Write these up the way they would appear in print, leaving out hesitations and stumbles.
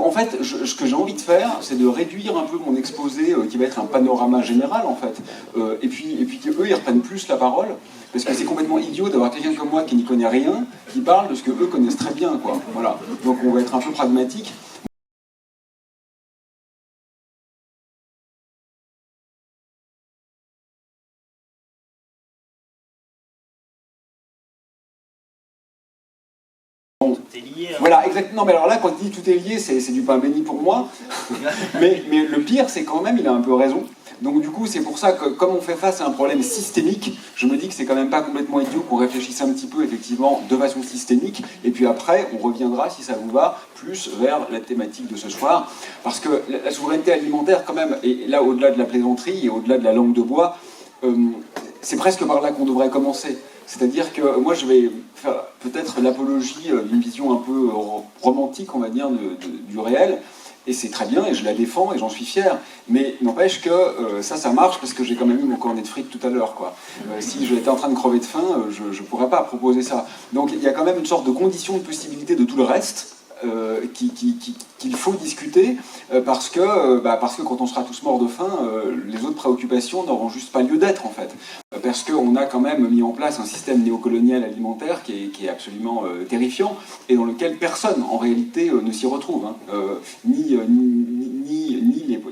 en fait, ce que j'ai envie de faire, c'est de réduire un peu mon exposé, qui va être un panorama général en fait, et puis qu'eux ils reprennent plus la parole, parce que c'est complètement idiot d'avoir quelqu'un comme moi qui n'y connaît rien, qui parle de ce que eux connaissent très bien, quoi. Voilà. Donc on va être un peu pragmatique. Voilà, exactement. Mais alors là, quand il dit tout est lié, c'est du pain béni pour moi. mais le pire, c'est quand même, il a un peu raison. Donc du coup, c'est pour ça que, comme on fait face à un problème systémique, je me dis que c'est quand même pas complètement idiot qu'on réfléchisse un petit peu, effectivement, de façon systémique. Et puis après, on reviendra, si ça vous va, plus vers la thématique de ce soir. Parce que la souveraineté alimentaire, quand même, et là, au-delà de la plaisanterie et au-delà de la langue de bois, c'est presque par là qu'on devrait commencer. C'est-à-dire que moi, je vais faire peut-être l'apologie d'une vision un peu romantique, on va dire, du réel. Et c'est très bien, et je la défends, et j'en suis fier. Mais n'empêche que ça marche, parce que j'ai quand même eu mon cornet de frites tout à l'heure, quoi. Si j'étais en train de crever de faim, je ne pourrais pas proposer ça. Donc il y a quand même une sorte de condition de possibilité de tout le reste, qu'il faut discuter, parce que quand on sera tous morts de faim, les autres préoccupations n'auront juste pas lieu d'être, en fait. Parce qu'on a quand même mis en place un système néocolonial alimentaire qui est absolument terrifiant, et dans lequel personne, en réalité, ne s'y retrouve. Hein. Ni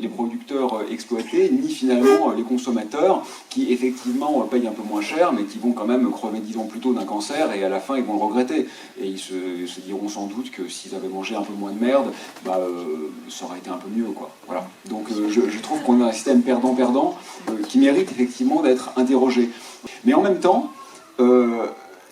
les producteurs exploités, ni finalement les consommateurs, qui effectivement payent un peu moins cher, mais qui vont quand même crever 10 ans plus tôt d'un cancer, et à la fin ils vont le regretter. Et ils se diront sans doute que s'ils avaient mangé un peu moins de merde, ça aurait été un peu mieux, quoi. Voilà. Donc je trouve qu'on a un système perdant-perdant qui mérite effectivement d'être interrogé. Mais en même temps,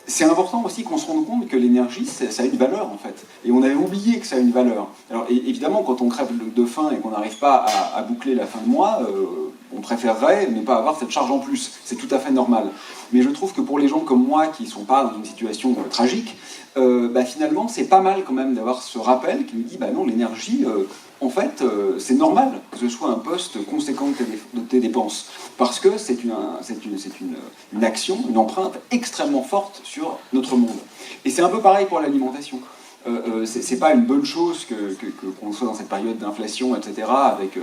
c'est important aussi qu'on se rende compte que l'énergie, ça a une valeur, en fait. Et on avait oublié que ça a une valeur. Alors évidemment, quand on crève de faim et qu'on n'arrive pas à boucler la fin de mois, on préférerait ne pas avoir cette charge en plus. C'est tout à fait normal. Mais je trouve que pour les gens comme moi, qui ne sont pas dans une situation tragique, finalement, c'est pas mal quand même d'avoir ce rappel qui nous dit, non, l'énergie, en fait, c'est normal que ce soit un poste conséquent de tes dépenses. Parce que c'est une action, une empreinte extrêmement forte sur notre monde. Et c'est un peu pareil pour l'alimentation. C'est pas une bonne chose qu'on soit dans cette période d'inflation, etc.,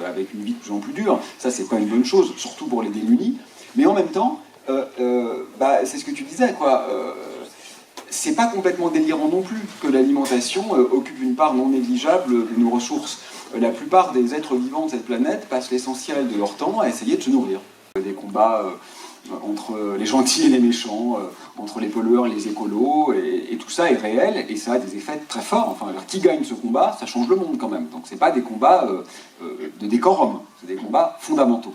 avec une vie de plus en plus dure. Ça, c'est pas une bonne chose, surtout pour les démunis. Mais en même temps, c'est ce que tu disais, quoi. C'est pas complètement délirant non plus que l'alimentation occupe une part non négligeable de nos ressources. La plupart des êtres vivants de cette planète passent l'essentiel de leur temps à essayer de se nourrir. Des combats entre les gentils et les méchants, entre les pollueurs et les écolos, et tout ça est réel, et ça a des effets très forts. Enfin, alors, qui gagne ce combat, ça change le monde quand même. Donc c'est pas des combats de décorum, c'est des combats fondamentaux.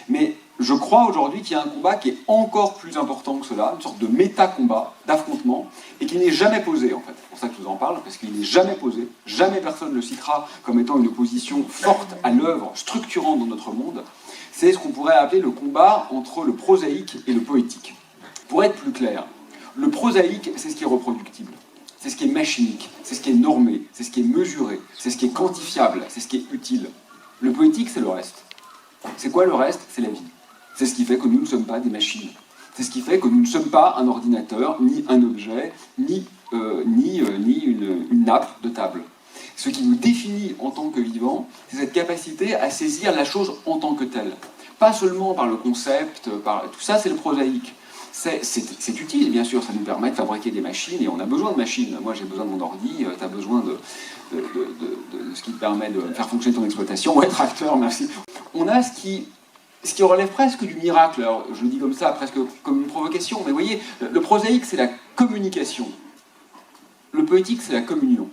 Mais je crois aujourd'hui qu'il y a un combat qui est encore plus important que cela, une sorte de méta-combat, d'affrontement, et qui n'est jamais posé, en fait. C'est pour ça que je vous en parle, parce qu'il n'est jamais posé, jamais personne ne le citera comme étant une opposition forte à l'œuvre, structurante dans notre monde. C'est ce qu'on pourrait appeler le combat entre le prosaïque et le poétique. Pour être plus clair, le prosaïque, c'est ce qui est reproductible, c'est ce qui est machinique, c'est ce qui est normé, c'est ce qui est mesuré, c'est ce qui est quantifiable, c'est ce qui est utile. Le poétique, c'est le reste. C'est quoi le reste? C'est la vie. C'est ce qui fait que nous ne sommes pas des machines. C'est ce qui fait que nous ne sommes pas un ordinateur, ni un objet, ni une nappe de table. Ce qui nous définit en tant que vivants, c'est cette capacité à saisir la chose en tant que telle. Pas seulement par le concept, tout ça c'est le prosaïque. C'est utile, bien sûr, ça nous permet de fabriquer des machines, et on a besoin de machines. Moi j'ai besoin de mon ordi, tu as besoin de ce qui te permet de faire fonctionner ton exploitation. Ouais, tracteur, merci. On a ce qui relève presque du miracle. Alors, je le dis comme ça, presque comme une provocation, mais vous voyez, le prosaïque c'est la communication. Le poétique c'est la communion.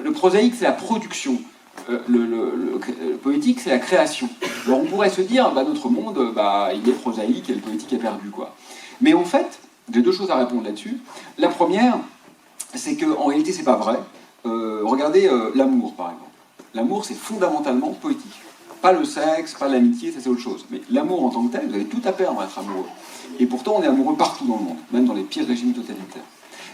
Le prosaïque, c'est la production. Le poétique, c'est la création. Alors on pourrait se dire, notre monde, il est prosaïque et le poétique est perdu, quoi. Mais en fait, j'ai deux choses à répondre là-dessus. La première, c'est qu'en réalité, c'est pas vrai. Regardez l'amour, par exemple. L'amour, c'est fondamentalement poétique. Pas le sexe, pas l'amitié, ça c'est autre chose. Mais l'amour en tant que tel, vous avez tout à perdre à être amoureux. Et pourtant, on est amoureux partout dans le monde, même dans les pires régimes totalitaires.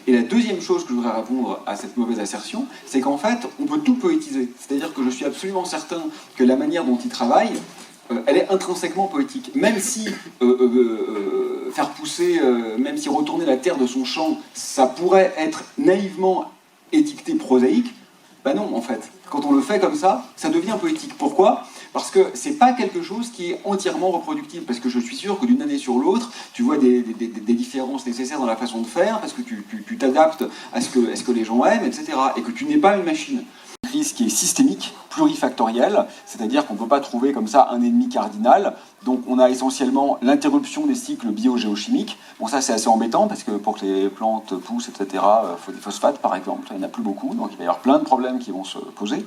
Et la deuxième chose que je voudrais répondre à cette mauvaise assertion, c'est qu'en fait, on peut tout poétiser. C'est-à-dire que je suis absolument certain que la manière dont il travaille, elle est intrinsèquement poétique. Même si faire pousser, même si retourner la terre de son champ, ça pourrait être naïvement étiqueté prosaïque, Ben non, en fait. Quand on le fait comme ça devient poétique. Pourquoi? Parce que c'est pas quelque chose qui est entièrement reproductible. Parce que je suis sûr que d'une année sur l'autre, tu vois des différences nécessaires dans la façon de faire, parce que tu t'adaptes à ce que les gens aiment, etc. Et que tu n'es pas une machine. Crise qui est systémique, plurifactorielle, c'est-à-dire qu'on ne peut pas trouver comme ça un ennemi cardinal. Donc on a essentiellement l'interruption des cycles biogéochimiques. Bon, ça c'est assez embêtant parce que pour que les plantes poussent, etc., il faut des phosphates par exemple, il n'y en a plus beaucoup, donc il va y avoir plein de problèmes qui vont se poser.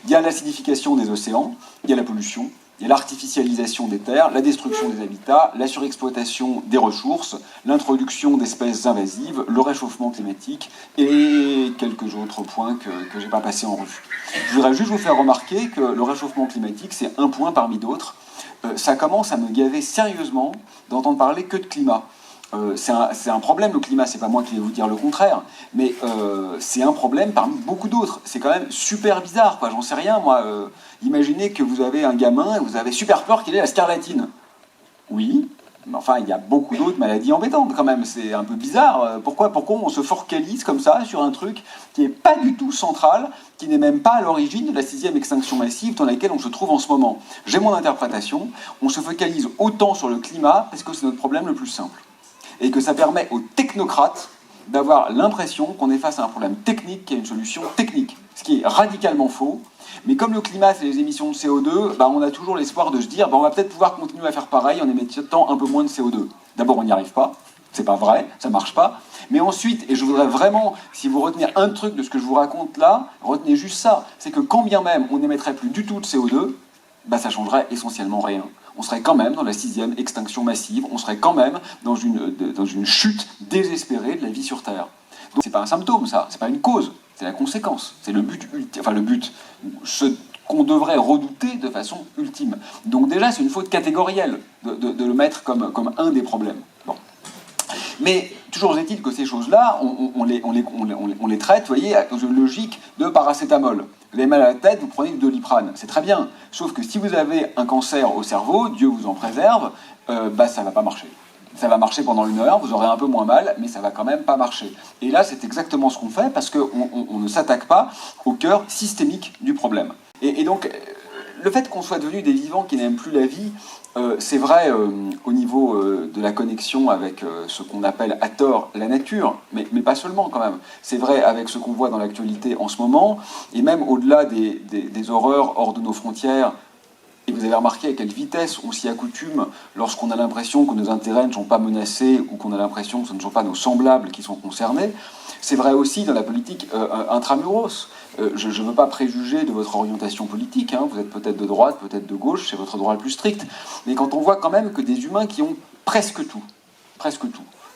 Il y a l'acidification des océans, il y a la pollution, il y a l'artificialisation des terres, la destruction des habitats, la surexploitation des ressources, l'introduction d'espèces invasives, le réchauffement climatique et quelques autres points que je n'ai pas passé en revue. Je voudrais juste vous faire remarquer que le réchauffement climatique, c'est un point parmi d'autres. Ça commence à me gaver sérieusement d'entendre parler que de climat. C'est un problème, le climat, c'est pas moi qui vais vous dire le contraire, mais c'est un problème parmi beaucoup d'autres. C'est quand même super bizarre, quoi. J'en sais rien, moi. Imaginez que vous avez un gamin et vous avez super peur qu'il ait la scarlatine. Oui, mais enfin, il y a beaucoup d'autres maladies embêtantes quand même. C'est un peu bizarre. Pourquoi on se focalise comme ça sur un truc qui n'est pas du tout central, qui n'est même pas à l'origine de la 6e extinction massive dans laquelle on se trouve en ce moment? J'ai mon interprétation. On se focalise autant sur le climat parce que c'est notre problème le plus simple. Et que ça permet aux technocrates d'avoir l'impression qu'on est face à un problème technique qui a une solution technique, ce qui est radicalement faux. Mais comme le climat, c'est les émissions de CO2, on a toujours l'espoir de se dire on va peut-être pouvoir continuer à faire pareil en émettant un peu moins de CO2. D'abord, on n'y arrive pas, c'est pas vrai, ça marche pas. Mais ensuite, et je voudrais vraiment, si vous retenez un truc de ce que je vous raconte là, retenez juste ça, c'est que quand bien même on n'émettrait plus du tout de CO2, ça changerait essentiellement rien. On serait quand même dans la 6e extinction massive, on serait quand même dans une chute désespérée de la vie sur Terre. Donc c'est pas un symptôme, ça, c'est pas une cause, c'est la conséquence, c'est le but, ce qu'on devrait redouter de façon ultime. Donc déjà, c'est une faute catégorielle de le mettre comme un des problèmes. Bon. Mais toujours est-il que ces choses-là, on les traite, vous voyez, dans une logique de paracétamol. Vous avez mal à la tête, vous prenez du Doliprane. C'est très bien. Sauf que si vous avez un cancer au cerveau, Dieu vous en préserve, ça ne va pas marcher. Ça va marcher pendant 1 heure, vous aurez un peu moins mal, mais ça va quand même pas marcher. Et là, c'est exactement ce qu'on fait, parce qu'on ne s'attaque pas au cœur systémique du problème. Et donc, le fait qu'on soit devenu des vivants qui n'aiment plus la vie, c'est vrai au niveau de la connexion avec ce qu'on appelle à tort la nature, mais pas seulement quand même. C'est vrai avec ce qu'on voit dans l'actualité en ce moment, et même au-delà des horreurs hors de nos frontières. Et vous avez remarqué à quelle vitesse on s'y accoutume lorsqu'on a l'impression que nos intérêts ne sont pas menacés ou qu'on a l'impression que ce ne sont pas nos semblables qui sont concernés. C'est vrai aussi dans la politique intramuros. Je ne veux pas préjuger de votre orientation politique, hein. Vous êtes peut-être de droite, peut-être de gauche, c'est votre droit le plus strict. Mais quand on voit quand même que des humains qui ont presque tout,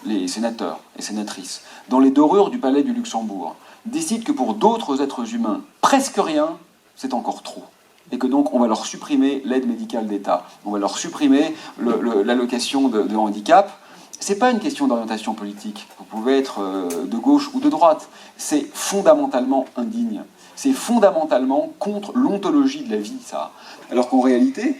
les sénateurs et sénatrices, dans les dorures du palais du Luxembourg, décident que pour d'autres êtres humains, presque rien, c'est encore trop. Et que donc on va leur supprimer l'aide médicale d'État, on va leur supprimer l'allocation de handicap. C'est pas une question d'orientation politique. Vous pouvez être de gauche ou de droite. C'est fondamentalement indigne. C'est fondamentalement contre l'ontologie de la vie, ça. Alors qu'en réalité,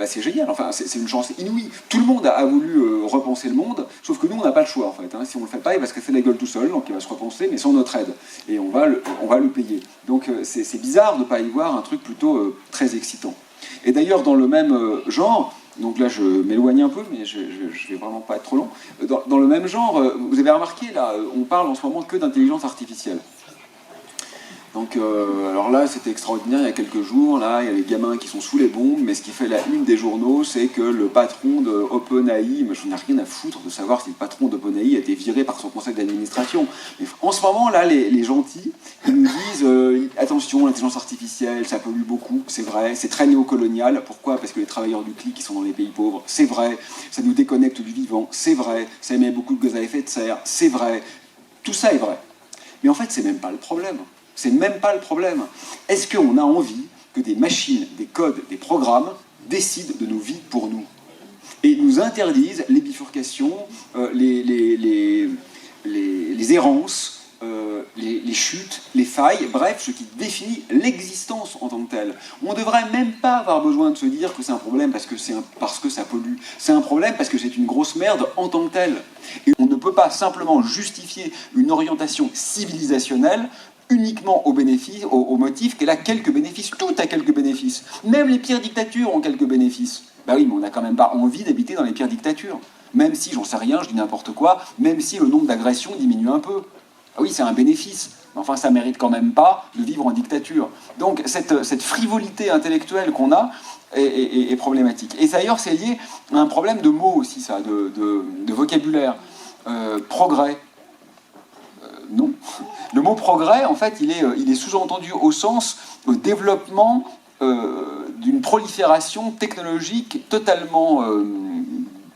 c'est génial. Enfin, c'est une chance inouïe. Tout le monde a voulu repenser le monde, sauf que nous, on n'a pas le choix, en fait. Hein. Si on le fait pas, il va se casser la gueule tout seul, donc il va se repenser, mais sans notre aide. Et on va le payer. Donc c'est bizarre de ne pas y voir un truc plutôt très excitant. Et d'ailleurs, dans le même genre, donc là je m'éloigne un peu, mais je vais vraiment pas être trop long, dans le même genre, vous avez remarqué, là, on parle en ce moment que d'intelligence artificielle. Donc, alors là, c'était extraordinaire, il y a quelques jours, là, il y a les gamins qui sont sous les bombes, mais ce qui fait la une des journaux, c'est que le patron de OpenAI, mais je n'ai rien à foutre de savoir si le patron d'OpenAI a été viré par son conseil d'administration. Mais en ce moment, là, les gentils, ils nous disent, attention, l'intelligence artificielle, ça pollue beaucoup, c'est vrai, c'est très néocolonial. Pourquoi? Parce que les travailleurs du clic, qui sont dans les pays pauvres, c'est vrai, ça nous déconnecte du vivant, c'est vrai, ça émet beaucoup de gaz à effet de serre, c'est vrai, tout ça est vrai. Mais en fait, c'est même pas le problème. C'est même pas le problème. Est-ce qu'on a envie que des machines, des codes, des programmes décident de nos vies pour nous et nous interdisent les bifurcations, les errances, les chutes, les failles, bref, ce qui définit l'existence en tant que telle. On ne devrait même pas avoir besoin de se dire que c'est un problème parce que ça pollue. C'est un problème parce que c'est une grosse merde en tant que telle. Et on ne peut pas simplement justifier une orientation civilisationnelle uniquement au motif qu'elle a quelques bénéfices. Tout a quelques bénéfices. Même les pires dictatures ont quelques bénéfices. Bah oui, mais on n'a quand même pas envie d'habiter dans les pires dictatures. Même si, j'en sais rien, je dis n'importe quoi, même si le nombre d'agressions diminue un peu. Ah oui, c'est un bénéfice. Mais enfin, ça mérite quand même pas de vivre en dictature. Donc, cette frivolité intellectuelle qu'on a est problématique. Et d'ailleurs, c'est lié à un problème de mots aussi, ça, de vocabulaire. Progrès. Non. Le mot progrès, en fait, il est sous-entendu au sens développement d'une prolifération technologique totalement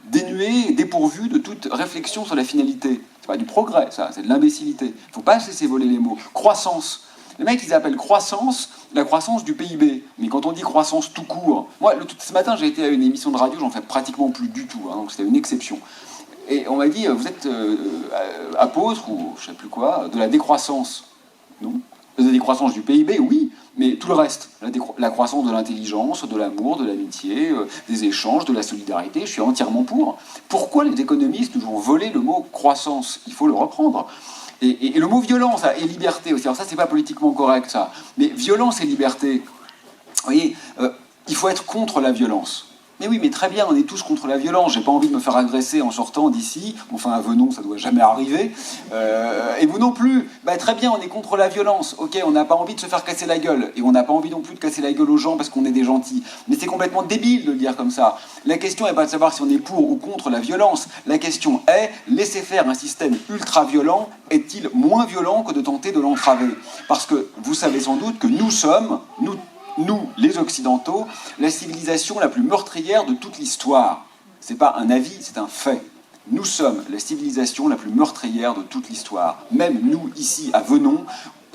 dénuée, dépourvue de toute réflexion sur la finalité. C'est pas du progrès, ça, c'est de l'imbécilité. Il ne faut pas se laisser voler les mots. Croissance. Les mecs, ils appellent croissance la croissance du PIB. Mais quand on dit croissance tout court... Moi, ce matin, j'ai été à une émission de radio, j'en fais pratiquement plus du tout, hein, donc c'était une exception. Et on m'a dit, vous êtes apôtre, ou je ne sais plus quoi, de la décroissance. Non. De la décroissance du PIB, oui, mais tout le reste. La croissance de l'intelligence, de l'amour, de l'amitié, des échanges, de la solidarité, je suis entièrement pour. Pourquoi les économistes nous ont volé le mot croissance? Il faut le reprendre. Et le mot violence et liberté aussi. Alors ça, c'est pas politiquement correct, ça. Mais violence et liberté, vous voyez, il faut être contre la violence. Mais oui, mais très bien, on est tous contre la violence. J'ai pas envie de me faire agresser en sortant d'ici. Enfin, à Venon, ça doit jamais arriver. Et vous non plus. Bah, très bien, on est contre la violence. Ok, on n'a pas envie de se faire casser la gueule. Et on n'a pas envie non plus de casser la gueule aux gens parce qu'on est des gentils. Mais c'est complètement débile de le dire comme ça. La question n'est pas de savoir si on est pour ou contre la violence. La question est, laisser faire un système ultra-violent est-il moins violent que de tenter de l'entraver? Parce que vous savez sans doute que nous sommes, nous, les Occidentaux, la civilisation la plus meurtrière de toute l'histoire. C'est pas un avis, c'est un fait. Nous sommes la civilisation la plus meurtrière de toute l'histoire. Même nous, ici, à Venon,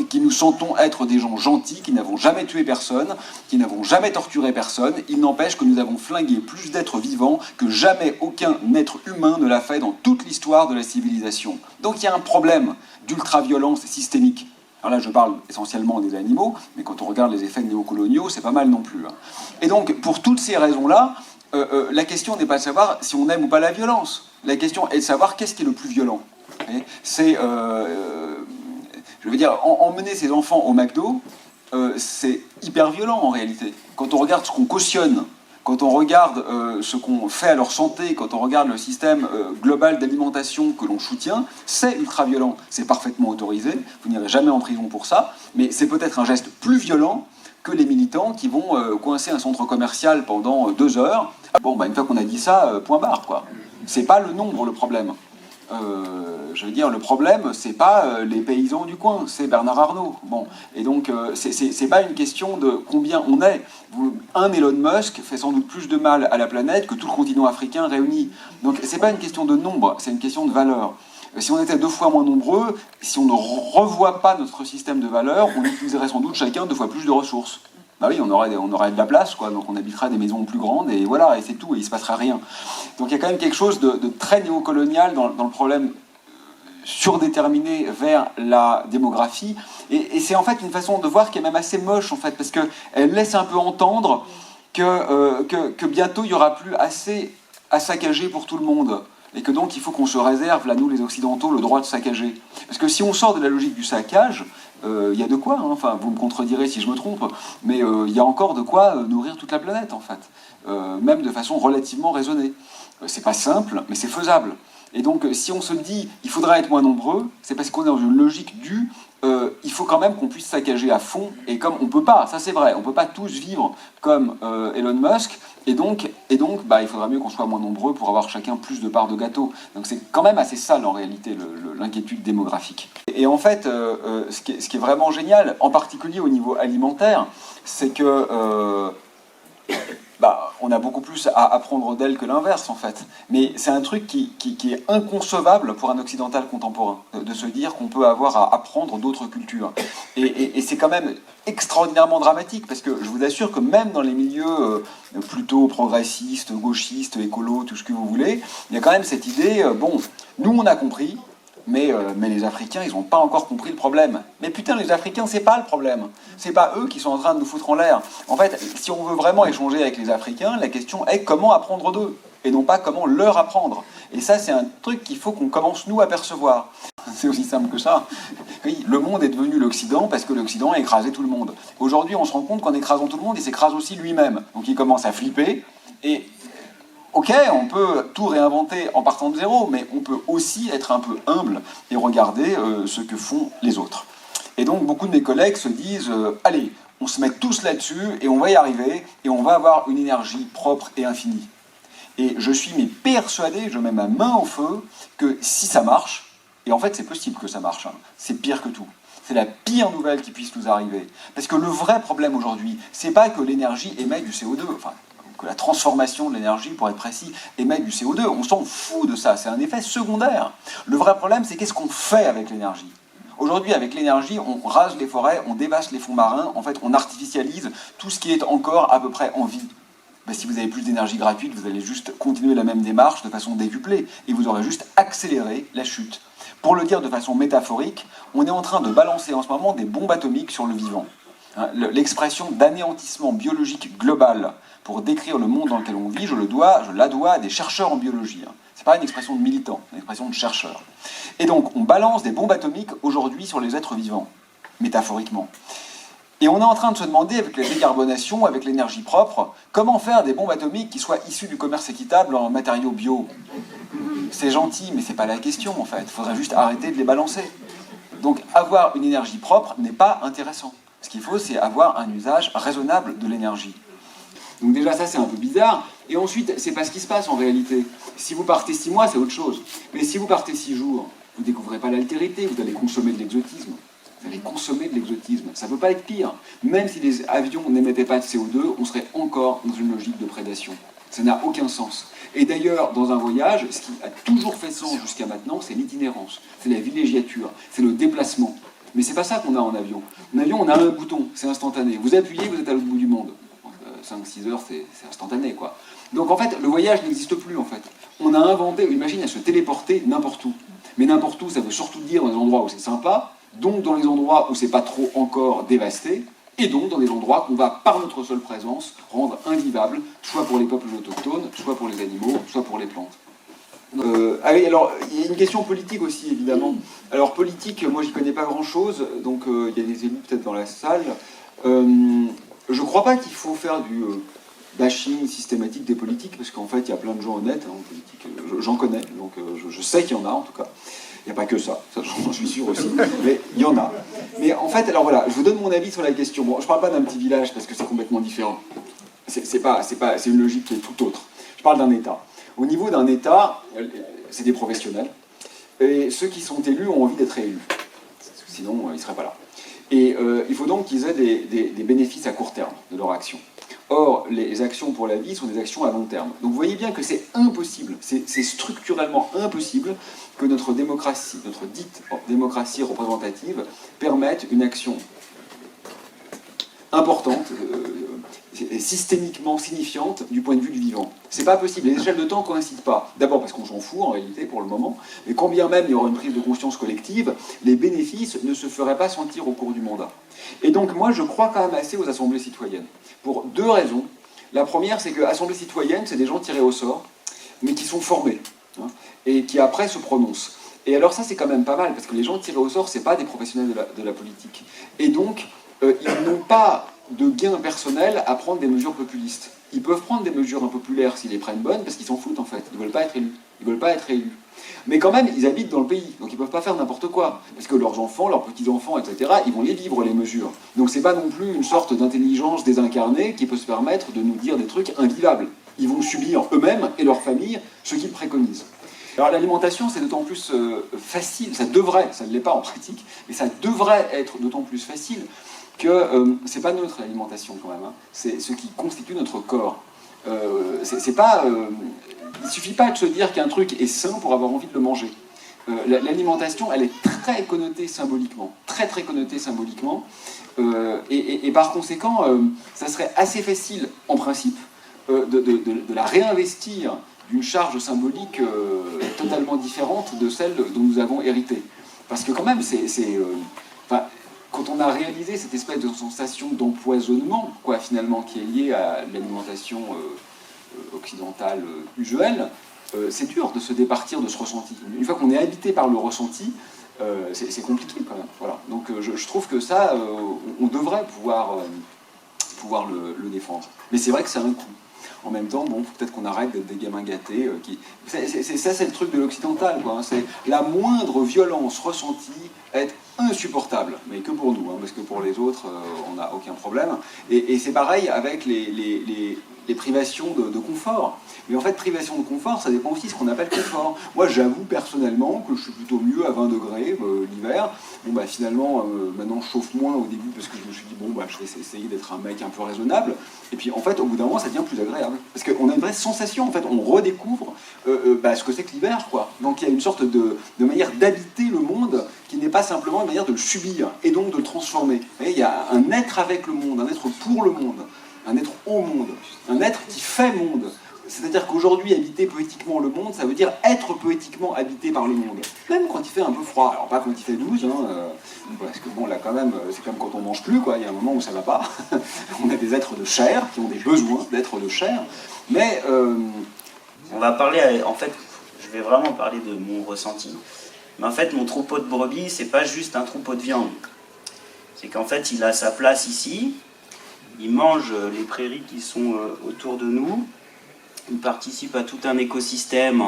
qui nous sentons être des gens gentils, qui n'avons jamais tué personne, qui n'avons jamais torturé personne, il n'empêche que nous avons flingué plus d'êtres vivants que jamais aucun être humain ne l'a fait dans toute l'histoire de la civilisation. Donc il y a un problème d'ultra-violence systémique. Alors là, je parle essentiellement des animaux, mais quand on regarde les effets néocoloniaux, c'est pas mal non plus. Et donc, pour toutes ces raisons-là, la question n'est pas de savoir si on aime ou pas la violence. La question est de savoir qu'est-ce qui est le plus violent. C'est, je veux dire, emmener ses enfants au McDo, c'est hyper violent en réalité. Quand on regarde ce qu'on cautionne, quand on regarde ce qu'on fait à leur santé, quand on regarde le système global d'alimentation que l'on soutient, c'est ultra-violent. C'est parfaitement autorisé, vous n'irez jamais en prison pour ça, mais c'est peut-être un geste plus violent que les militants qui vont coincer un centre commercial pendant 2 heures. Bon, bah, une fois qu'on a dit ça, point barre, quoi. C'est pas le nombre le problème. Je veux dire, le problème, c'est pas les paysans du coin, c'est Bernard Arnault. Bon, et donc, c'est pas une question de combien on est. Un Elon Musk fait sans doute plus de mal à la planète que tout le continent africain réuni. Donc, c'est pas une question de nombre, c'est une question de valeur. Si on était 2 fois moins nombreux, si on ne revoit pas notre système de valeurs, on utiliserait sans doute chacun 2 fois plus de ressources. Bah oui, on aurait de la place, quoi, donc on habiterait des maisons plus grandes, et voilà, et c'est tout, et il ne se passera rien. Donc il y a quand même quelque chose de très néocolonial dans le problème surdéterminé vers la démographie, et c'est en fait une façon de voir qui est même assez moche, en fait, parce qu'elle laisse un peu entendre que bientôt il n'y aura plus assez à saccager pour tout le monde. Et que donc il faut qu'on se réserve, là nous les Occidentaux, le droit de saccager. Parce que si on sort de la logique du saccage, il y a de quoi, hein. Enfin vous me contredirez si je me trompe, mais il y a encore de quoi nourrir toute la planète en fait, même de façon relativement raisonnée. C'est pas simple, mais c'est faisable. Et donc si on se dit il faudra être moins nombreux, c'est parce qu'on est dans une logique du il faut quand même qu'on puisse saccager à fond, et comme on peut pas, ça c'est vrai, on peut pas tous vivre comme Elon Musk, et donc bah, il faudra mieux qu'on soit moins nombreux pour avoir chacun plus de parts de gâteau. Donc c'est quand même assez sale en réalité l'inquiétude démographique. Et en fait, ce qui est vraiment génial, en particulier au niveau alimentaire, c'est que bah, on a beaucoup plus à apprendre d'elle que l'inverse en fait. Mais c'est un truc qui est inconcevable pour un occidental contemporain, de se dire qu'on peut avoir à apprendre d'autres cultures. Et c'est quand même extraordinairement dramatique, parce que je vous assure que même dans les milieux plutôt progressistes, gauchistes, écolos, tout ce que vous voulez, il y a quand même cette idée, bon, nous on a compris, mais les Africains, ils n'ont pas encore compris le problème. Mais putain, les Africains, c'est pas le problème. C'est pas eux qui sont en train de nous foutre en l'air. En fait, si on veut vraiment échanger avec les Africains, la question est comment apprendre d'eux, et non pas comment leur apprendre. Et ça, c'est un truc qu'il faut qu'on commence, nous, à percevoir. C'est aussi simple que ça. Oui, le monde est devenu l'Occident parce que l'Occident a écrasé tout le monde. Aujourd'hui, on se rend compte qu'en écrasant tout le monde, il s'écrase aussi lui-même. Donc il commence à flipper. Et ok, on peut tout réinventer en partant de zéro, mais on peut aussi être un peu humble et regarder ce que font les autres. Et donc beaucoup de mes collègues se disent allez, on se met tous là-dessus et on va y arriver et on va avoir une énergie propre et infinie. Et je suis persuadé, je mets ma main au feu, que si ça marche, et en fait c'est possible que ça marche, hein, c'est pire que tout. C'est la pire nouvelle qui puisse nous arriver. Parce que le vrai problème aujourd'hui, c'est pas que l'énergie émet du CO2, enfin, que la transformation de l'énergie, pour être précis, émet du CO2. On s'en fout de ça, c'est un effet secondaire. Le vrai problème, c'est qu'est-ce qu'on fait avec l'énergie. Aujourd'hui, avec l'énergie, on rase les forêts, on dévaste les fonds marins, en fait, on artificialise tout ce qui est encore à peu près en vie. Ben, si vous avez plus d'énergie gratuite, vous allez juste continuer la même démarche de façon décuplée, et vous aurez juste accéléré la chute. Pour le dire de façon métaphorique, on est en train de balancer en ce moment des bombes atomiques sur le vivant. L'expression d'anéantissement biologique global pour décrire le monde dans lequel on vit, je la dois à des chercheurs en biologie. Ce n'est pas une expression de militant, c'est une expression de chercheur. Et donc, on balance des bombes atomiques aujourd'hui sur les êtres vivants, métaphoriquement. Et on est en train de se demander, avec la décarbonation, avec l'énergie propre, comment faire des bombes atomiques qui soient issues du commerce équitable en matériaux bio. C'est gentil, mais c'est pas la question, en fait. Il faudrait juste arrêter de les balancer. Donc, avoir une énergie propre n'est pas intéressant. Ce qu'il faut, c'est avoir un usage raisonnable de l'énergie. Donc déjà, ça, c'est un peu bizarre. Et ensuite, c'est pas ce qui se passe en réalité. Si vous partez 6 mois, c'est autre chose. Mais si vous partez 6 jours, vous ne découvrez pas l'altérité, vous allez consommer de l'exotisme. Vous allez consommer de l'exotisme. Ça ne peut pas être pire. Même si les avions n'émettaient pas de CO2, on serait encore dans une logique de prédation. Ça n'a aucun sens. Et d'ailleurs, dans un voyage, ce qui a toujours fait sens jusqu'à maintenant, c'est l'itinérance, c'est la villégiature, c'est le déplacement. Mais c'est pas ça qu'on a en avion. En avion, on a un bouton, c'est instantané. Vous appuyez, vous êtes à l'autre bout du monde. 5-6 heures, c'est instantané, quoi. Donc en fait, le voyage n'existe plus, en fait. On a inventé une machine à se téléporter n'importe où. Mais n'importe où, ça veut surtout dire dans les endroits où c'est sympa, donc dans les endroits où c'est pas trop encore dévasté, et donc dans des endroits qu'on va, par notre seule présence, rendre invivables, soit pour les peuples autochtones, soit pour les animaux, soit pour les plantes. Alors, il y a une question politique aussi, évidemment. Alors, politique, moi, j'y connais pas grand-chose, donc il y a des élus peut-être dans la salle. Je crois pas qu'il faut faire du bashing systématique des politiques, parce qu'en fait, il y a plein de gens honnêtes en politique. J'en connais, donc je sais qu'il y en a, en tout cas. Il n'y a pas que ça, j'en suis sûr aussi, mais il y en a. Mais en fait, alors voilà, je vous donne mon avis sur la question. Bon, je ne parle pas d'un petit village, parce que c'est complètement différent. C'est une logique qui est tout autre. Je parle d'un État. Au niveau d'un État, c'est des professionnels, et ceux qui sont élus ont envie d'être élus. Sinon, ils ne seraient pas là. Et il faut donc qu'ils aient des bénéfices à court terme de leur action. Or, les actions pour la vie sont des actions à long terme. Donc vous voyez bien que c'est impossible, c'est structurellement impossible que notre démocratie, notre dite démocratie représentative, permette une action importante, systémiquement signifiante du point de vue du vivant. C'est pas possible, les échelles de temps ne coïncident pas. D'abord parce qu'on s'en fout en réalité pour le moment, mais quand bien même il y aura une prise de conscience collective, les bénéfices ne se feraient pas sentir au cours du mandat. Et donc moi je crois quand même assez aux assemblées citoyennes, pour 2 raisons. La première, c'est que assemblées citoyennes, c'est des gens tirés au sort, mais qui sont formés, hein, et qui après se prononcent. Et alors ça c'est quand même pas mal, parce que les gens tirés au sort, c'est pas des professionnels de la politique. Et donc, ils n'ont pas de gain personnel à prendre des mesures populistes. Ils peuvent prendre des mesures impopulaires s'ils les prennent bonnes, parce qu'ils s'en foutent en fait, ils ne veulent pas être élus. Ils veulent pas être élus. Mais quand même, ils habitent dans le pays, donc ils ne peuvent pas faire n'importe quoi. Parce que leurs enfants, leurs petits-enfants, etc., ils vont les vivre, les mesures. Donc c'est pas non plus une sorte d'intelligence désincarnée qui peut se permettre de nous dire des trucs invivables. Ils vont subir eux-mêmes et leurs familles ce qu'ils préconisent. Alors l'alimentation, c'est d'autant plus facile, ça devrait, ça ne l'est pas en pratique, mais ça devrait être d'autant plus facile que c'est pas neutre l'alimentation quand même, hein. C'est ce qui constitue notre corps. C'est pas, il suffit pas de se dire qu'un truc est sain pour avoir envie de le manger. L'alimentation, elle est très connotée symboliquement, très connotée symboliquement, et par conséquent, ça serait assez facile, en principe, de la réinvestir d'une charge symbolique totalement différente de celle dont nous avons hérité. Parce que quand même, quand on a réalisé cette espèce de sensation d'empoisonnement, quoi, finalement, qui est liée à l'alimentation occidentale usuelle, c'est dur de se départir de ce ressenti. Une fois qu'on est habité par le ressenti, c'est compliqué quand même. Voilà. Donc je trouve que ça, on devrait pouvoir le défendre. Mais c'est vrai que c'est un coût. En même temps, bon, peut-être qu'on arrête d'être des gamins gâtés. Ça, c'est le truc de l'occidental, quoi. Hein. C'est la moindre violence ressentie est insupportable, mais que pour nous, hein, parce que pour les autres, on n'a aucun problème. Et c'est pareil avec les privations de confort. Mais en fait, privation de confort, ça dépend aussi de ce qu'on appelle confort. Moi, j'avoue personnellement que je suis plutôt mieux à 20 degrés l'hiver. Bon, bah finalement, maintenant, je chauffe moins au début parce que je me suis dit, bon, bah, je vais essayer d'être un mec un peu raisonnable. Et puis, en fait, au bout d'un moment, ça devient plus agréable. Parce qu'on a une vraie sensation, en fait, on redécouvre ce que c'est que l'hiver, quoi. Donc, il y a une sorte de manière d'habiter le monde qui n'est pas simplement une manière de le subir et donc de le transformer. Vous voyez, il y a un être avec le monde, un être pour le monde, un être au monde, un être qui fait monde. C'est-à-dire qu'aujourd'hui, habiter poétiquement le monde, ça veut dire être poétiquement habité par le monde. Même quand il fait un peu froid. Alors pas quand il fait 12, hein, parce que bon, là quand même, c'est comme quand on mange plus, quoi. Il y a un moment où ça va pas. On a des êtres de chair qui ont des besoins d'êtres de chair. Mais... On va parler, en fait, je vais vraiment parler de mon ressenti. Mais en fait, mon troupeau de brebis, c'est pas juste un troupeau de viande. C'est qu'en fait, il a sa place ici. Il mange les prairies qui sont autour de nous. Il participe à tout un écosystème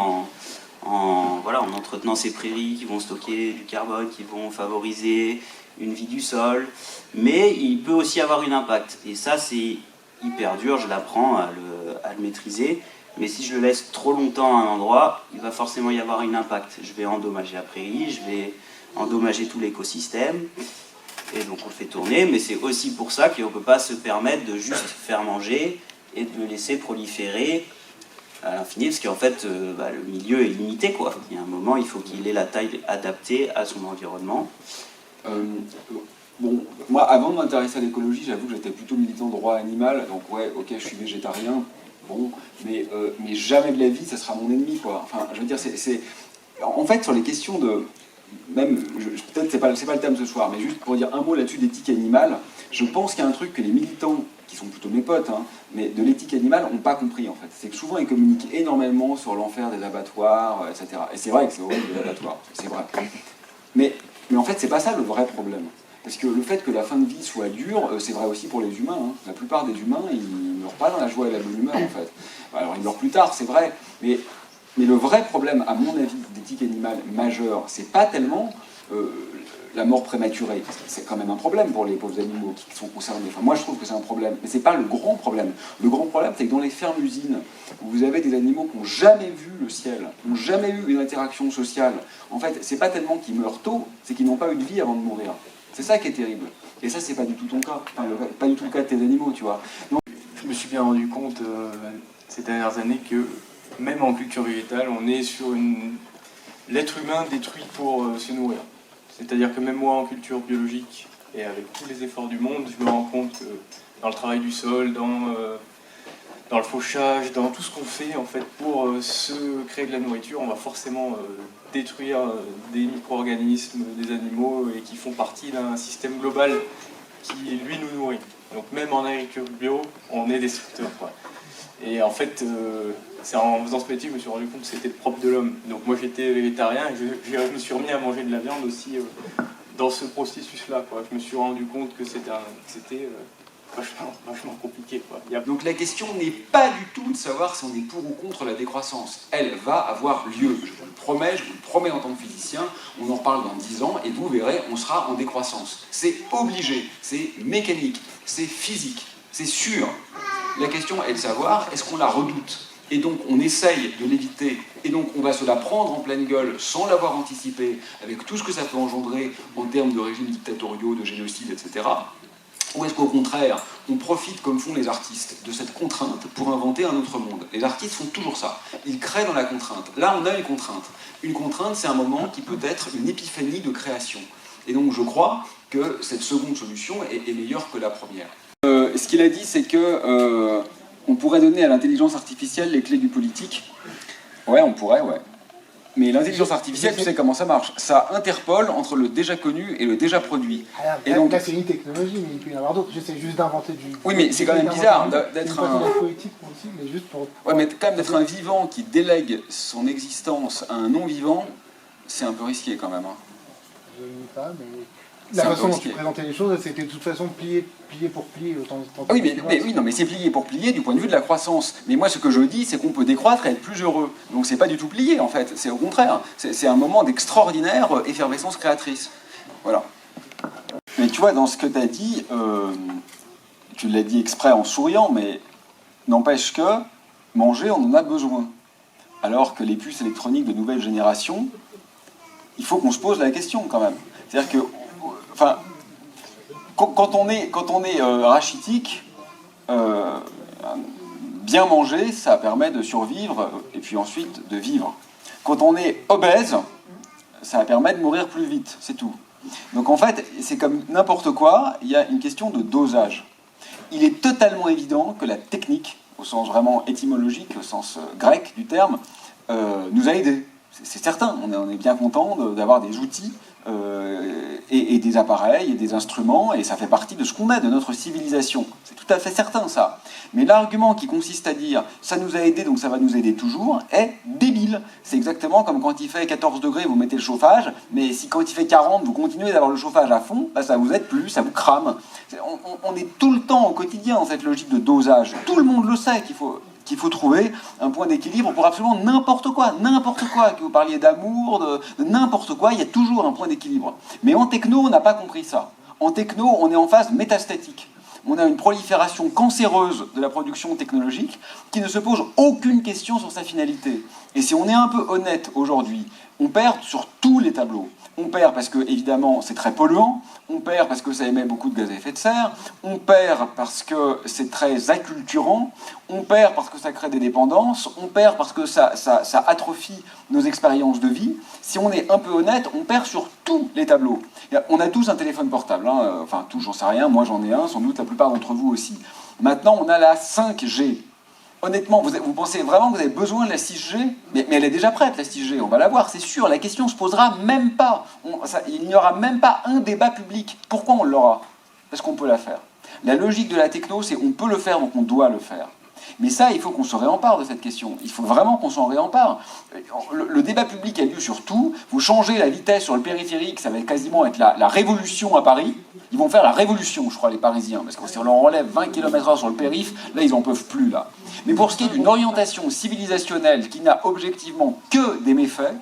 voilà, en entretenant ces prairies qui vont stocker du carbone, qui vont favoriser une vie du sol. Mais il peut aussi avoir un impact. Et ça, c'est hyper dur, je l'apprends à le maîtriser. Mais si je le laisse trop longtemps à un endroit, il va forcément y avoir un impact. Je vais endommager la prairie, je vais endommager tout l'écosystème. Et donc on le fait tourner, mais c'est aussi pour ça qu'on ne peut pas se permettre de juste faire manger et de le laisser proliférer à l'infini, parce qu'en fait, le milieu est limité, quoi. Il y a un moment, il faut qu'il ait la taille adaptée à son environnement. Bon, moi, avant de m'intéresser à l'écologie, j'avoue que j'étais plutôt militant de droit animal, donc ouais, ok, je suis végétarien, bon, mais jamais de la vie, ça sera mon ennemi, quoi. Enfin, je veux dire, en fait, sur les questions de... Même, peut-être c'est pas le thème ce soir, mais juste pour dire un mot là-dessus d'éthique animale, je pense qu'il y a un truc que les militants, qui sont plutôt mes potes, hein, mais de l'éthique animale, n'ont pas compris en fait. C'est que souvent ils communiquent énormément sur l'enfer des abattoirs, etc. Et c'est vrai que c'est horrible les abattoirs, c'est vrai. Mais en fait, c'est pas ça le vrai problème. Parce que le fait que la fin de vie soit dure, c'est vrai aussi pour les humains. Hein. La plupart des humains, ils ne meurent pas dans la joie et la bonne humeur en fait. Alors ils meurent plus tard, c'est vrai, mais le vrai problème, à mon avis, d'éthique animale majeur, c'est pas tellement la mort prématurée. C'est quand même un problème pour les pauvres animaux qui sont concernés. Enfin, moi, je trouve que c'est un problème, mais c'est pas le grand problème. Le grand problème, c'est que dans les fermes-usines, où vous avez des animaux qui n'ont jamais vu le ciel, qui n'ont jamais eu une interaction sociale, en fait, c'est pas tellement qu'ils meurent tôt, c'est qu'ils n'ont pas eu de vie avant de mourir. C'est ça qui est terrible. Et ça, c'est pas du tout ton cas. Enfin, pas du tout le cas de tes animaux, tu vois. Donc, je me suis bien rendu compte ces dernières années que même en culture végétale, on est sur l'être humain détruit pour se nourrir. C'est-à-dire que même moi en culture biologique, et avec tous les efforts du monde, je me rends compte que dans le travail du sol, dans le fauchage, dans tout ce qu'on fait en fait pour se créer de la nourriture, on va forcément détruire des micro-organismes, des animaux, et qui font partie d'un système global qui, lui, nous nourrit. Donc même en agriculture bio, on est destructeur, quoi. Et en fait, c'est en faisant ce métier que je me suis rendu compte que c'était le propre de l'homme. Donc moi j'étais végétarien et je me suis remis à manger de la viande aussi dans ce processus-là, quoi. Je me suis rendu compte que c'était vachement compliqué, quoi. Donc la question n'est pas du tout de savoir si on est pour ou contre la décroissance. Elle va avoir lieu, je vous le promets en tant que physicien, on en reparle dans 10 ans et vous verrez, on sera en décroissance. C'est obligé, c'est mécanique, c'est physique, c'est sûr. La question est de savoir, est-ce qu'on la redoute ? Et donc on essaye de l'éviter, et donc on va se la prendre en pleine gueule sans l'avoir anticipé, avec tout ce que ça peut engendrer en termes de régimes dictatoriaux, de génocide, etc. Ou est-ce qu'au contraire, on profite, comme font les artistes, de cette contrainte pour inventer un autre monde ? Les artistes font toujours ça. Ils créent dans la contrainte. Là, on a une contrainte. Une contrainte, c'est un moment qui peut être une épiphanie de création. Et donc, je crois que cette seconde solution est meilleure que la première. Ce qu'il a dit, c'est que on pourrait donner à l'intelligence artificielle les clés du politique. Ouais, on pourrait, ouais. Mais l'intelligence artificielle, tu sais comment ça marche. Ça interpole entre le déjà connu et le déjà produit. Et donc, là, c'est une technologie, mais il peut y en avoir d'autres. J'essaie juste d'inventer du... Oui, mais c'est quand même bizarre d'être un... poétique aussi, mais juste pour... Ouais, mais quand même d'être un vivant qui délègue son existence à un non-vivant, c'est un peu risqué quand même. Hein. je nie pas, mais C'est la un peu façon dont risqué. tu présentais les choses, c'était de toute façon plié pour plié autant. Ah oui, mais c'est plié pour plier du point de vue de la croissance. Mais moi, ce que je dis, c'est qu'on peut décroître et être plus heureux. Donc c'est pas du tout plié, en fait. C'est au contraire. C'est un moment d'extraordinaire effervescence créatrice. Voilà. Mais tu vois, dans ce que tu as dit, tu l'as dit exprès en souriant, mais n'empêche que manger, on en a besoin. Alors que les puces électroniques de nouvelle génération, il faut qu'on se pose la question quand même. C'est-à-dire que, enfin, quand on est rachitique, bien manger, ça permet de survivre et puis ensuite de vivre. Quand on est obèse, ça permet de mourir plus vite, c'est tout. Donc en fait, c'est comme n'importe quoi, il y a une question de dosage. Il est totalement évident que la technique, au sens vraiment étymologique, au sens grec du terme, nous a aidés. C'est certain, on est bien content d'avoir des outils et des appareils et des instruments, et ça fait partie de ce qu'on est, de notre civilisation. C'est tout à fait certain, ça. Mais l'argument qui consiste à dire « ça nous a aidés, donc ça va nous aider toujours » est débile. C'est exactement comme quand il fait 14 degrés, vous mettez le chauffage, mais si quand il fait 40, vous continuez d'avoir le chauffage à fond, bah, ça vous aide plus, ça vous crame. On est tout le temps au quotidien dans cette logique de dosage. Tout le monde le sait qu'il faut trouver un point d'équilibre pour absolument n'importe quoi, que vous parliez d'amour, de n'importe quoi, il y a toujours un point d'équilibre. Mais en techno, on n'a pas compris ça. En techno, on est en phase métastatique. On a une prolifération cancéreuse de la production technologique qui ne se pose aucune question sur sa finalité. Et si on est un peu honnête aujourd'hui, on perd sur tous les tableaux. On perd parce que, évidemment, c'est très polluant, on perd parce que ça émet beaucoup de gaz à effet de serre, on perd parce que c'est très acculturant, on perd parce que ça crée des dépendances, on perd parce que ça atrophie nos expériences de vie. Si on est un peu honnête, on perd sur tous les tableaux. On a tous un téléphone portable, hein. Enfin tous, j'en sais rien, moi j'en ai un, sans doute la plupart d'entre vous aussi. Maintenant, on a la 5G. Honnêtement, vous pensez vraiment que vous avez besoin de la 6G ? mais elle est déjà prête, la 6G, on va la voir, c'est sûr. La question ne se posera même pas. Il n'y aura même pas un débat public. Pourquoi on l'aura ? Parce qu'on peut la faire. La logique de la techno, c'est on peut le faire, donc on doit le faire. Mais ça, il faut qu'on se réempare de cette question. Il faut vraiment qu'on s'en réempare. Le débat public a lieu sur tout. Vous changez la vitesse sur le périphérique, ça va quasiment être la révolution à Paris. Ils vont faire la révolution, je crois, les Parisiens. Parce que si on leur enlève 20 km/h sur le périph', là, ils n'en peuvent plus, là. Mais pour ce qui est d'une orientation civilisationnelle qui n'a objectivement que des méfaits,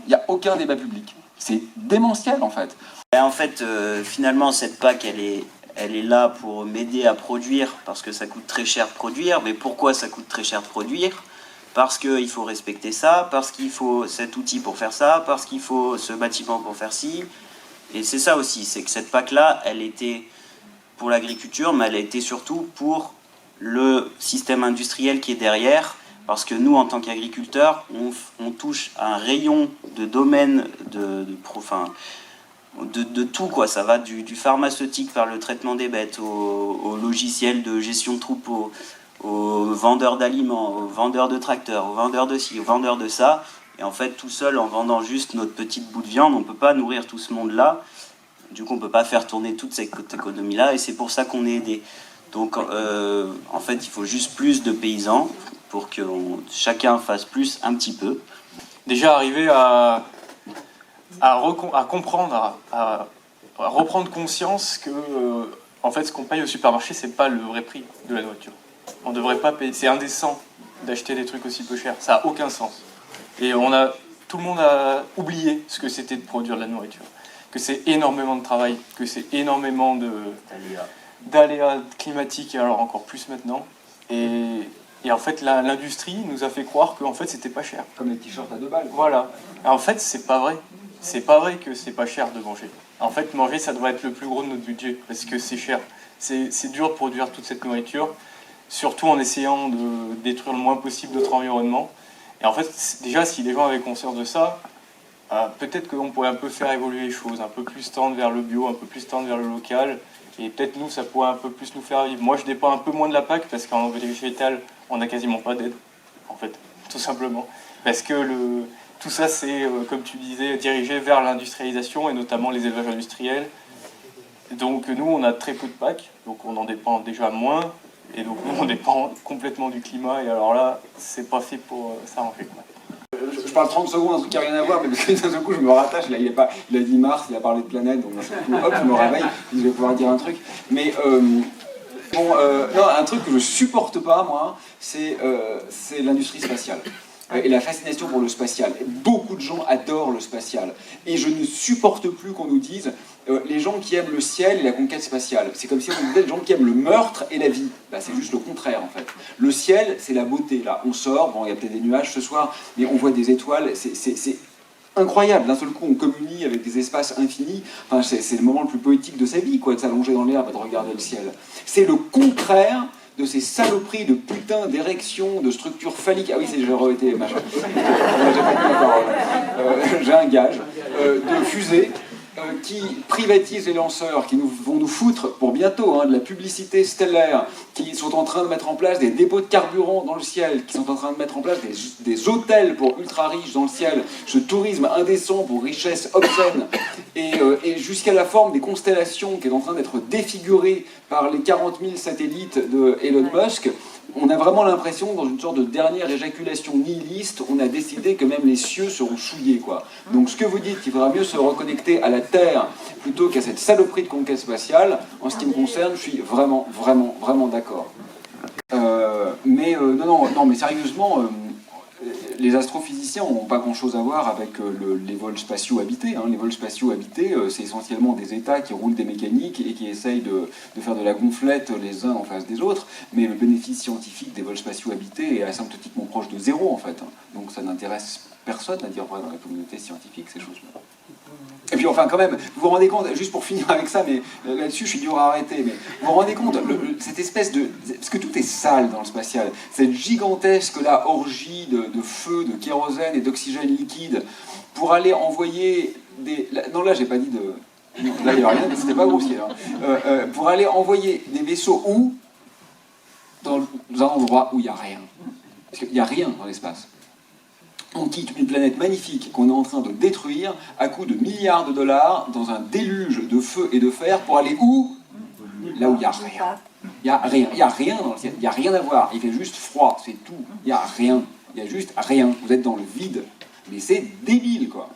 il n'y a aucun débat public. C'est démentiel, en fait. En fait, finalement, cette PAC, elle est là pour m'aider à produire, parce que ça coûte très cher de produire. Mais pourquoi ça coûte très cher de produire ? Parce qu'il faut respecter ça, parce qu'il faut cet outil pour faire ça, parce qu'il faut ce bâtiment pour faire ci. Et c'est ça aussi, c'est que cette PAC-là, elle était pour l'agriculture, mais elle a été surtout pour le système industriel qui est derrière, parce que nous, en tant qu'agriculteurs, on touche à un rayon de domaine de tout, quoi. Ça va du pharmaceutique par le traitement des bêtes, au logiciel de gestion de troupeaux, aux vendeurs d'aliments, aux vendeurs de tracteurs, aux vendeurs de ci, aux vendeurs de ça. Et en fait, tout seul, en vendant juste notre petite bout de viande, on ne peut pas nourrir tout ce monde-là. Du coup, on ne peut pas faire tourner toute cette économie-là, et c'est pour ça qu'on est aidé. Donc, en fait, il faut juste plus de paysans pour que chacun fasse plus un petit peu. Déjà arriver à comprendre, à reprendre conscience que en fait, ce qu'on paye au supermarché, c'est pas le vrai prix de la nourriture. On devrait pas payer, c'est indécent d'acheter des trucs aussi peu chers, ça a aucun sens. Et tout le monde a oublié ce que c'était de produire de la nourriture, que c'est énormément de travail, que c'est énormément d'aléas climatiques, et alors encore plus maintenant. Et en fait, l'industrie nous a fait croire qu'en fait, c'était pas cher. Comme les t-shirts à 2 balles. Voilà. Et en fait, c'est pas vrai. C'est pas vrai que c'est pas cher de manger. En fait, manger, ça doit être le plus gros de notre budget, parce que c'est cher. C'est dur de produire toute cette nourriture, surtout en essayant de détruire le moins possible notre environnement. Et en fait, déjà, si les gens avaient conscience de ça, peut-être qu'on pourrait un peu faire évoluer les choses, un peu plus tendre vers le bio, un peu plus tendre vers le local, et peut-être nous, ça pourrait un peu plus nous faire vivre. Moi, je dépends un peu moins de la PAC, parce qu'en végétal, on n'a quasiment pas d'aide, en fait, tout simplement. Parce que tout ça, c'est, comme tu disais, dirigé vers l'industrialisation, et notamment les élevages industriels. Donc nous, on a très peu de PAC, donc on en dépend déjà moins, et donc nous, on dépend complètement du climat, et alors là, c'est pas fait pour s'arranger. Je parle 30 secondes d'un truc qui n'a rien à voir, mais parce que d'un coup je me rattache, là il a dit Mars, il a parlé de planète, donc hop, je me réveille, je vais pouvoir dire un truc. Mais non, un truc que je supporte pas, moi, c'est l'industrie spatiale. Et la fascination pour le spatial. Beaucoup de gens adorent le spatial. Et je ne supporte plus qu'on nous dise les gens qui aiment le ciel et la conquête spatiale. C'est comme si on disait les gens qui aiment le meurtre et la vie. Bah, c'est juste le contraire en fait. Le ciel, c'est la beauté. Là, on sort, bon, il y a peut-être des nuages ce soir, mais on voit des étoiles. C'est incroyable. D'un seul coup, on communie avec des espaces infinis. Enfin, c'est le moment le plus poétique de sa vie, quoi, de s'allonger dans l'herbe et de regarder le ciel. C'est le contraire de ces saloperies de putain d'érections, de structures phalliques. Ah oui, j'ai été machin. J'ai pas dit la parole. J'ai un gage. De fusées qui privatisent les lanceurs, qui vont nous foutre pour bientôt de la publicité stellaire, qui sont en train de mettre en place des dépôts de carburant dans le ciel, qui sont en train de mettre en place des hôtels pour ultra riches dans le ciel, ce tourisme indécent pour richesse obscène, et jusqu'à la forme des constellations qui est en train d'être défigurée par les 40 000 satellites de Elon Musk. On a vraiment l'impression, dans une sorte de dernière éjaculation nihiliste, on a décidé que même les cieux seront souillés, quoi. Donc ce que vous dites, qu'il faudra mieux se reconnecter à la Terre plutôt qu'à cette saloperie de conquête spatiale, en ce qui me concerne, je suis vraiment, vraiment, vraiment d'accord. Non, mais sérieusement, les astrophysiciens n'ont pas grand-chose à voir avec les vols spatiaux habités. Les vols spatiaux habités, c'est essentiellement des États qui roulent des mécaniques et qui essayent de faire de la gonflette les uns en face des autres. Mais le bénéfice scientifique des vols spatiaux habités est asymptotiquement proche de zéro, en fait. Donc ça n'intéresse personne, à dire vrai, dans la communauté scientifique, ces choses-là. Et puis enfin quand même, vous vous rendez compte, juste pour finir avec ça, mais là-dessus je suis dur à arrêter, mais vous vous rendez compte, cette espèce de... Parce que tout est sale dans le spatial, cette gigantesque là, orgie de feu, de kérosène et d'oxygène liquide, pour aller envoyer des... Non là j'ai pas dit de... Non, là il n'y a rien, c'était pas grossier. Pour aller envoyer des vaisseaux où? Dans un endroit où il n'y a rien. Parce qu'il n'y a rien dans l'espace. On quitte une planète magnifique qu'on est en train de détruire à coups de milliards de dollars dans un déluge de feu et de fer pour aller où? Là où il n'y a rien. Il n'y a rien. Il n'y a rien dans le ciel. Il n'y a rien à voir. Il fait juste froid, c'est tout. Il n'y a rien. Il y a juste rien. Vous êtes dans le vide. Mais c'est débile, quoi.